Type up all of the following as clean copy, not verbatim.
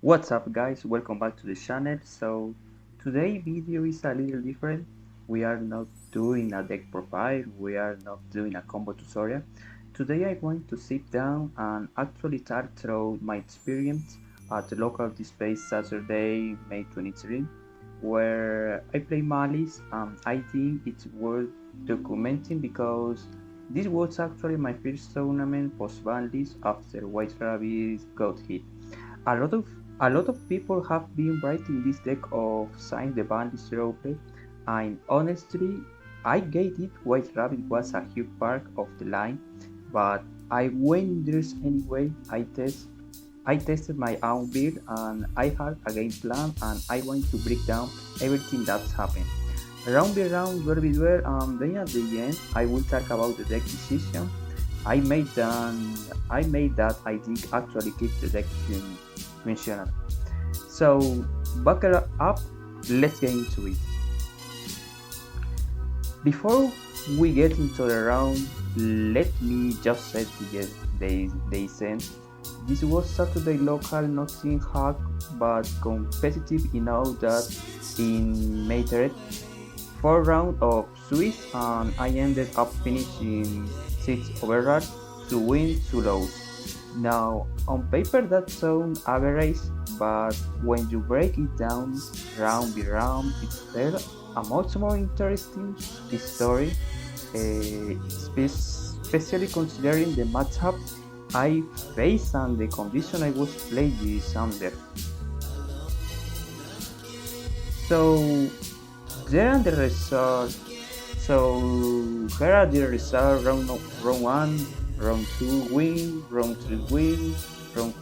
What's up guys, welcome back to the channel. So today video is a little different. We are not doing a deck profile, we are not doing a combo tutorial. Today I want to sit down and actually talk through my experience at the local display Saturday, May 23, where I play Malice, and I think it's worth documenting because this was actually my first tournament post-ban list after White Rabbit got hit. A lot of a lot of people have been writing this deck of since the band is roleplay, and honestly, I get it. White Rabbit was a huge part of the line, but I went there anyway. I tested my own build and I had a game plan and I want to break down everything that's happened. Round by round, duel by duel, and then at the end, I will talk about the deck decision I made that I think actually keep the deck mentioned. So buckle up, let's get into it. Before we get into the round, let me just say to get they sent. This was Saturday local, nothing hard but competitive enough that in May 3rd, 4 round of Swiss, and I ended up finishing 6 overall to win 2 lows. Now, on paper that sounds average, but when you break it down round by round, it's still a much more interesting story, especially considering the matchup I faced and the condition I was playing under. So, there are the results. So here are the results: round 1, round 2 win, round 3 win, round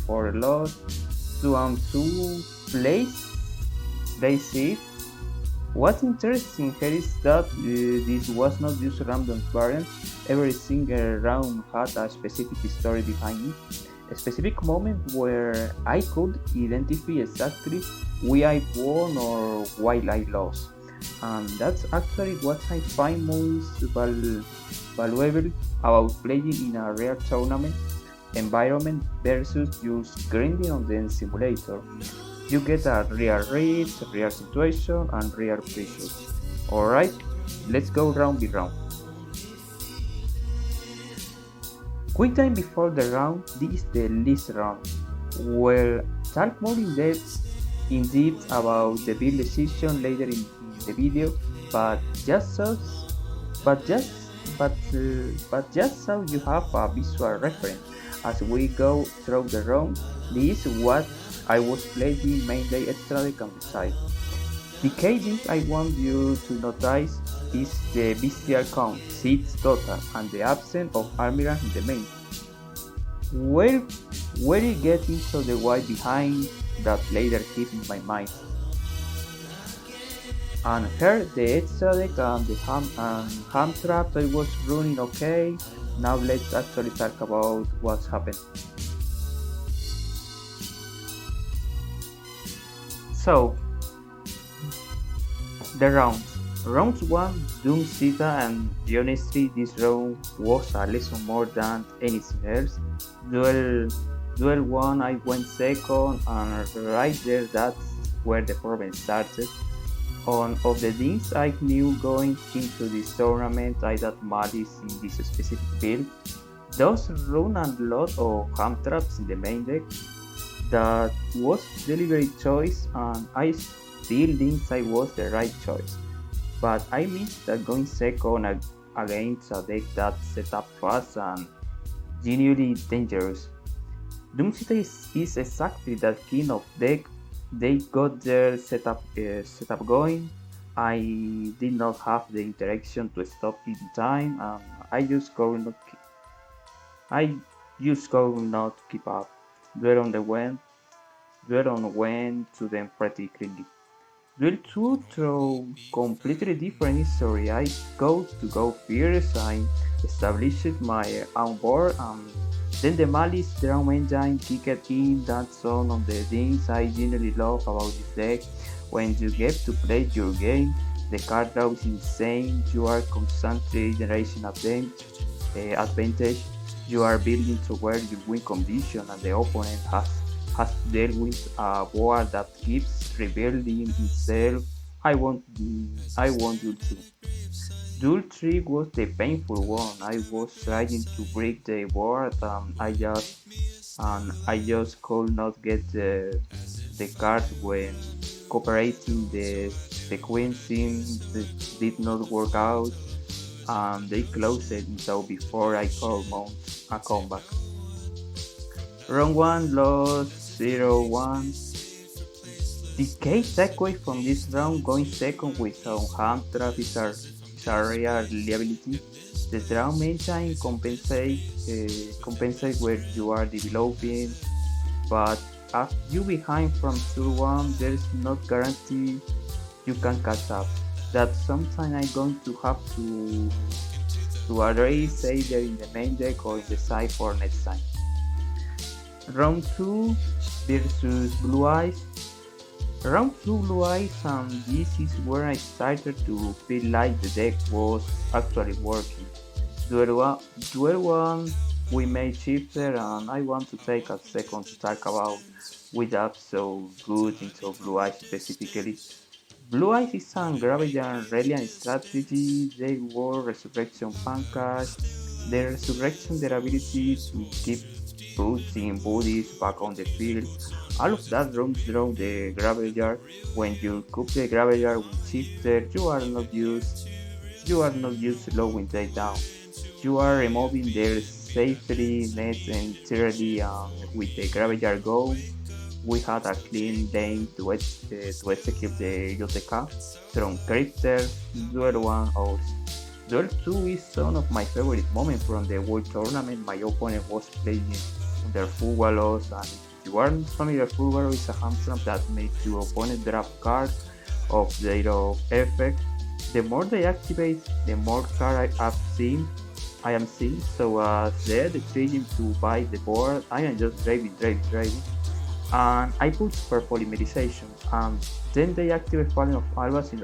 4 loss, 2 and 2 place. That's it. What's interesting here is that this was not just random variant. Every single round had a specific story behind it, a specific moment where I could identify exactly why I won or why I lost. And that's actually what I find most valuable about playing in a real tournament environment versus just grinding on the simulator. You get a real read, real situation, and real pressure. Alright, let's go round by round. Quick time before the round, this is the list round. We'll talk more in depth about the build decision later in the video, but just so, but just, but just so you have a visual reference as we go through the round. This is what I was playing mainly extra deck on the side. The key thing I want you to notice is the bestial count, 6 total, and the absence of Almirant in the main. Where we get into the why behind that later hit in my mind. And here the extra deck and the ham trap I was running okay. Now let's actually talk about what's happened. So the rounds. Rounds 1, Doom Sita, and honestly this round was a lesson more than anything else. Duel 1 I went second, and right there that's where the problem started. On of the things I knew going into this tournament, I had Maliss in this specific build. Those run a lot of ham traps in the main deck. That was deliberate choice, and I still think I was the right choice. But I missed that going second against a deck that set up fast and genuinely dangerous. Doomsday is exactly that kind of deck. They got their setup going. I did not have the interaction to stop it in time, and I just could not keep up. Duel on the went to them pretty cleanly. Duel 2 through completely different story. I go first. I established my own board, and then the Malice Drum Engine kicked in. That's one of the things I generally love about this deck. When you get to play your game, the card draw is insane. You are constantly generating advantage. You are building to where you win condition, and the opponent has to deal with a board that keeps rebuilding itself. I want Duel 2. Duel 3 was the painful one. I was trying to break the board and I just could not get the cards when cooperating. The sequencing did not work out and they closed it so before I could mount a comeback. Round 1 lost 0-1. The key takeaway from this round, going second with some hand trap is a real liability. The drum engine compensate where you are developing, but if you behind from turn 1, there is not guarantee you can catch up. That sometimes I'm going to have to address either in the main deck or in the side for next time. Round 2 versus Blue Eyes. Round 2 Blue Eyes, and this is where I started to feel like the deck was actually working. Duel 1 we made shifter and I want to take a second to talk about with that so good into Blue Eyes specifically. Blue Eyes is a graveyard reliant strategy. They were Resurrection Pancake. The Resurrection, their ability to keep putting bodies back on the field. All of that runs through the graveyard. When you cook the graveyard with shifter, you are not used slowing them down. You are removing their safety nets entirely, and with the graveyard go, we had a clean lane to execute the JTK from character Duel 1 out. Duel 2 is one of my favorite moments from the World Tournament. My opponent was playing under Fugalos, and if you aren't familiar, Fugalo is a hamstring that makes your opponent drop cards of their effect. The more they activate, the more cards I am seeing. So as they're decision to buy the board, I am just driving and I put super polymerization, and then they activate Falling of Albas in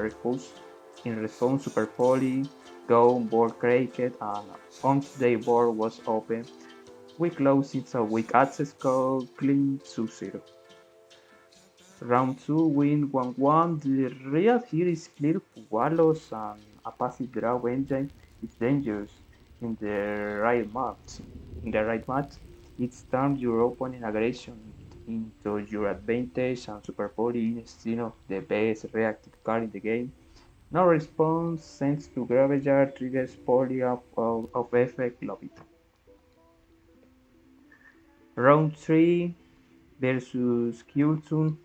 response super poly, go board created, and once the board was open, we closed it so we access code clean to 0. Round 2 win 1-1. The real here is clear Wallows and a passive draw engine is dangerous in the right match. In the right match, it turns your opponent aggression into your advantage and Super Poly instead of the best reactive card in the game. No response, sends to graveyard, triggers poly of effect, love it. Round 3 versus Qtun.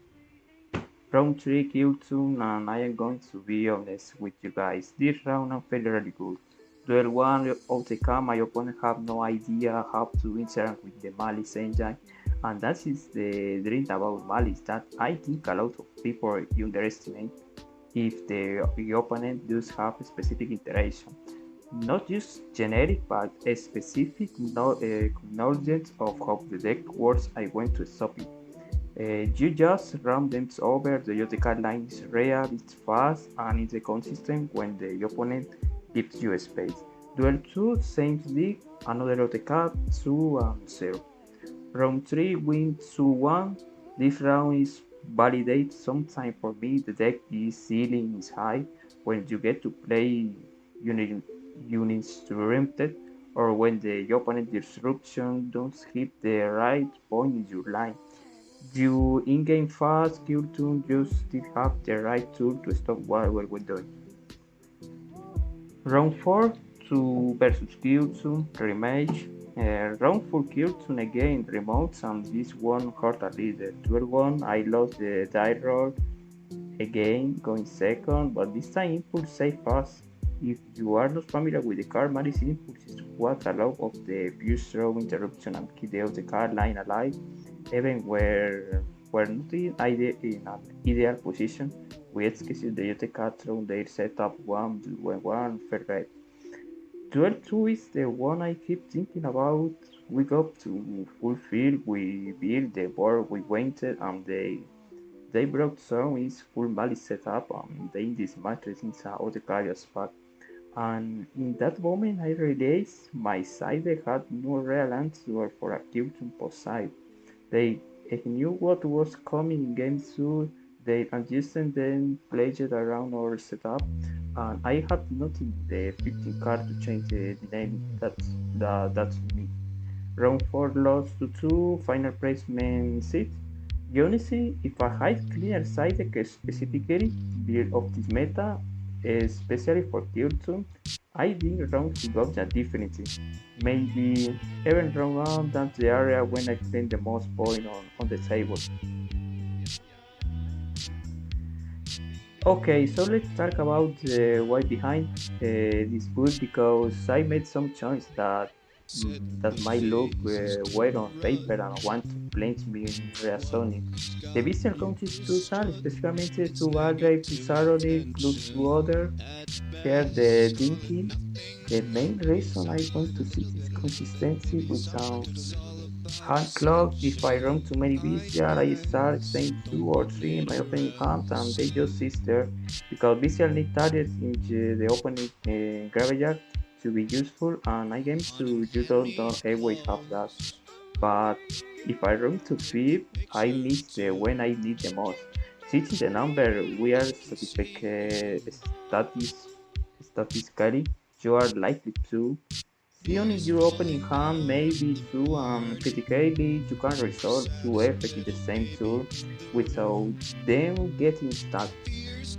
Round 3 Qtun, and I am going to be honest with you guys. This round I'm feeling really good. Duel 1 OTK, my opponent have no idea how to interact with the MALISS engine, and that is the dream about MALISS that I think a lot of people underestimate if the opponent does have a specific interaction. Not just generic, but a specific knowledge of how the deck works. I want to stop it. You just run them over. The JTK line is real, it's fast, and it's consistent when the opponent gives you space. Duel 2, same league, another JTK, 2 and 0. Round 3, win 2-1. This round is validate. Sometimes for me, the deck is ceiling is high when you get to play unit, units disrupted or when the opponent disruption don't hit the right point in your line. You in-game fast kill tool just still have the right tool to stop whatever we're doing. Round 4 to versus Kyutsun rematch. Round 4 Kyutsun again remotes and this one hurt a leader. 12-1 I lost the die roll again going second, but this time Impulse saved us. If you are not familiar with the card, Malice Impulse is what allows of the abuse throw interruption and keep the card line alive, even where not in an ideal position. We execute the UTK through their setup 1-1 fair. Duel 2 is the one I keep thinking about. We got to fulfill, we built the board we wanted, and they brought some is full Malice setup and they dismantled since all the carriers back. And in that moment I realized my side had no real answer for a Kyuton post side. They He knew what was coming in game 2. They adjusted then played around our setup, and I had nothing the 15 card to change the name. That's me. Round 4 lost to 2, final placement 6. Honestly, if I had clear side deck specifically of this meta, especially for tier 2, I think round to go that differently. Maybe even round 1, that's the area when I claim the most point on the table. Okay, so let's talk about the why behind this build because I made some choice that might look weird on paper and want to blame me in reasoning. The visual count is brutal, especially to Badray, Pizarro, plus two other. Here the thinking. The main reason I want to see this consistency with some hand clock. If I run too many VCR, I start saying 2 or 3 in my opening hand and they just sit there because VCR need targets in the opening graveyard to be useful and I game so you don't always have that. But if I run to 5, I miss the when I need the most. Since the number we are statistically, you are likely to see only your opening hand, maybe two, critically you can resolve two effects in the same turn without them getting stuck.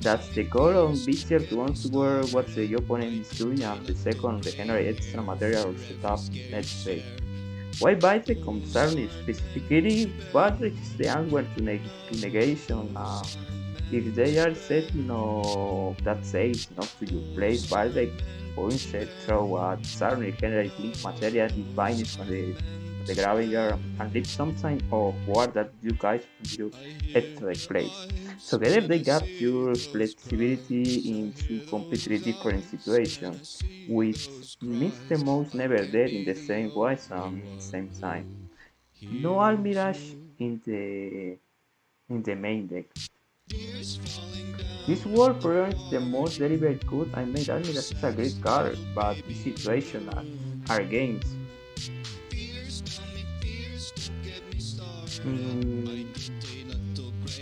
That's the goal on Beaster to answer what the opponent is doing and the second the generate extra material setup next phase. Why Byte concerning specifically what is the answer to negation if they are set that says not to your place Byte point throw a suddenly generate link material defined from the graveyard and leave some sign of war that you guys you extra place. Together they got your flexibility into completely different situations with Mr. Mouse never dead in the same voice and same time. No Almirage in the main deck. This world prevents the most deliberate good I made. Almirage is a great card, but this situation are games. Mm,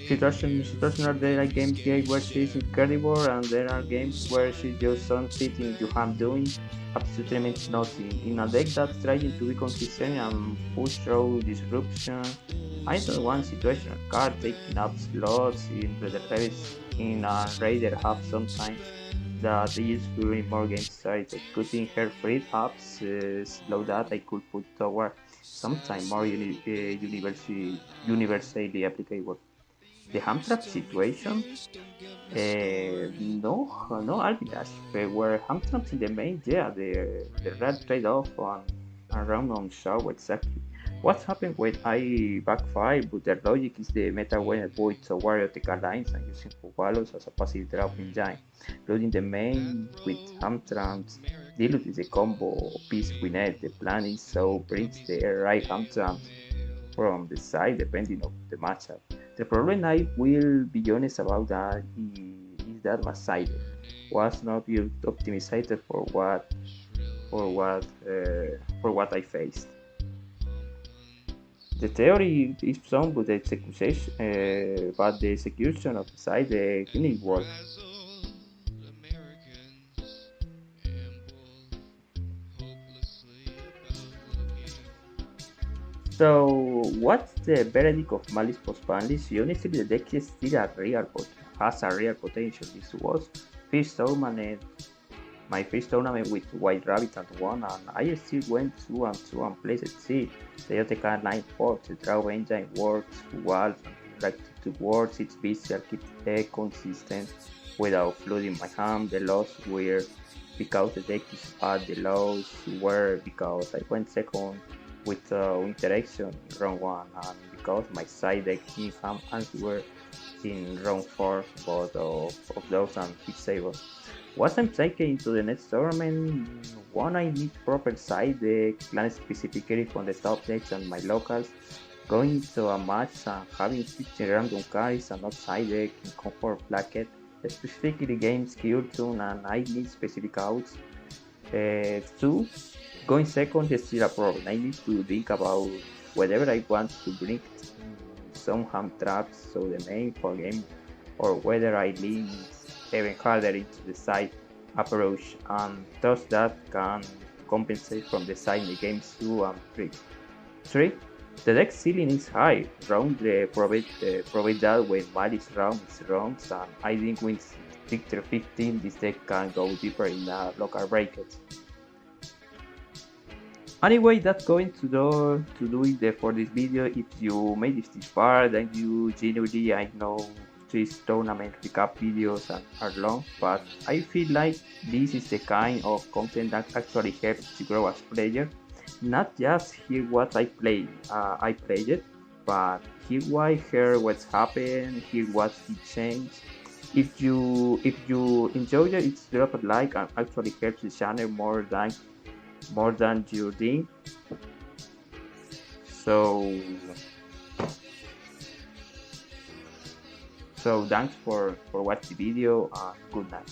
situation are there are games where she's incredible and there are games where she just sits in your hand doing absolutely nothing. In a deck that's trying to be consistent and push through disruption, I don't want situational card taking up slots in a raider hub sometimes that they use during more game started. Cutting her free hubs slow that I could put toward sometime more universally applicable. The Hamtrap situation? No arbitrage. Where Hamtraps in the main, yeah, the red trade-off on around on show exactly. What happened when I backfire, but the logic is the meta when I avoid so warrior lines and using Pugalos as a passive drop engine. Loading the main with Hamtrams, deal with the combo piece we need. The plan is so brings the right Hamtrams from the side depending on the matchup. The problem I will be honest about that is that my side was not built optimized for what I faced. The theory is sound, but the execution of the side didn't work. So, what's the verdict of Malice post Panlis? Honestly, the deck is still has a real potential. This was first tournament, my first tournament with White Rabbit and won, and I still went 2-2 and placed C. The Yoteca 9-4, the draw engine works well, like to works, it's visual, keep the consistent without flooding my hand. The loss were because the deck is bad, the loss were because I went second with interaction in round 1 and because my side deck needs some answer in round 4 both of those and Fixable. Once I'm taken into the next tournament, one I need proper side deck, plan specifically from the top decks and my locals, going into a match and having 15 random carries and not side deck in comfort bracket, specifically game skill tune and I need specific outs. 2. Going second is still a problem. I need to think about whatever I want to bring some ham traps, so the main for game or whether I lean even harder into the side approach, and thus that can compensate from the side in the games 2 and 3. 3. The deck ceiling is high. Round provide that when MALISS rounds runs, and I think with 15 this deck can go deeper in local brackets. Anyway, that's going to do it for this video. If you made it this far, then you genuinely, I know these tournament recap videos are long, but I feel like this is the kind of content that actually helps to grow as a player. Not just hear what I played, but hear why, hear what's happened, hear what it changed. If you enjoyed it, it's drop a like and actually helps the channel more than you think. So thanks for watching the video and good night.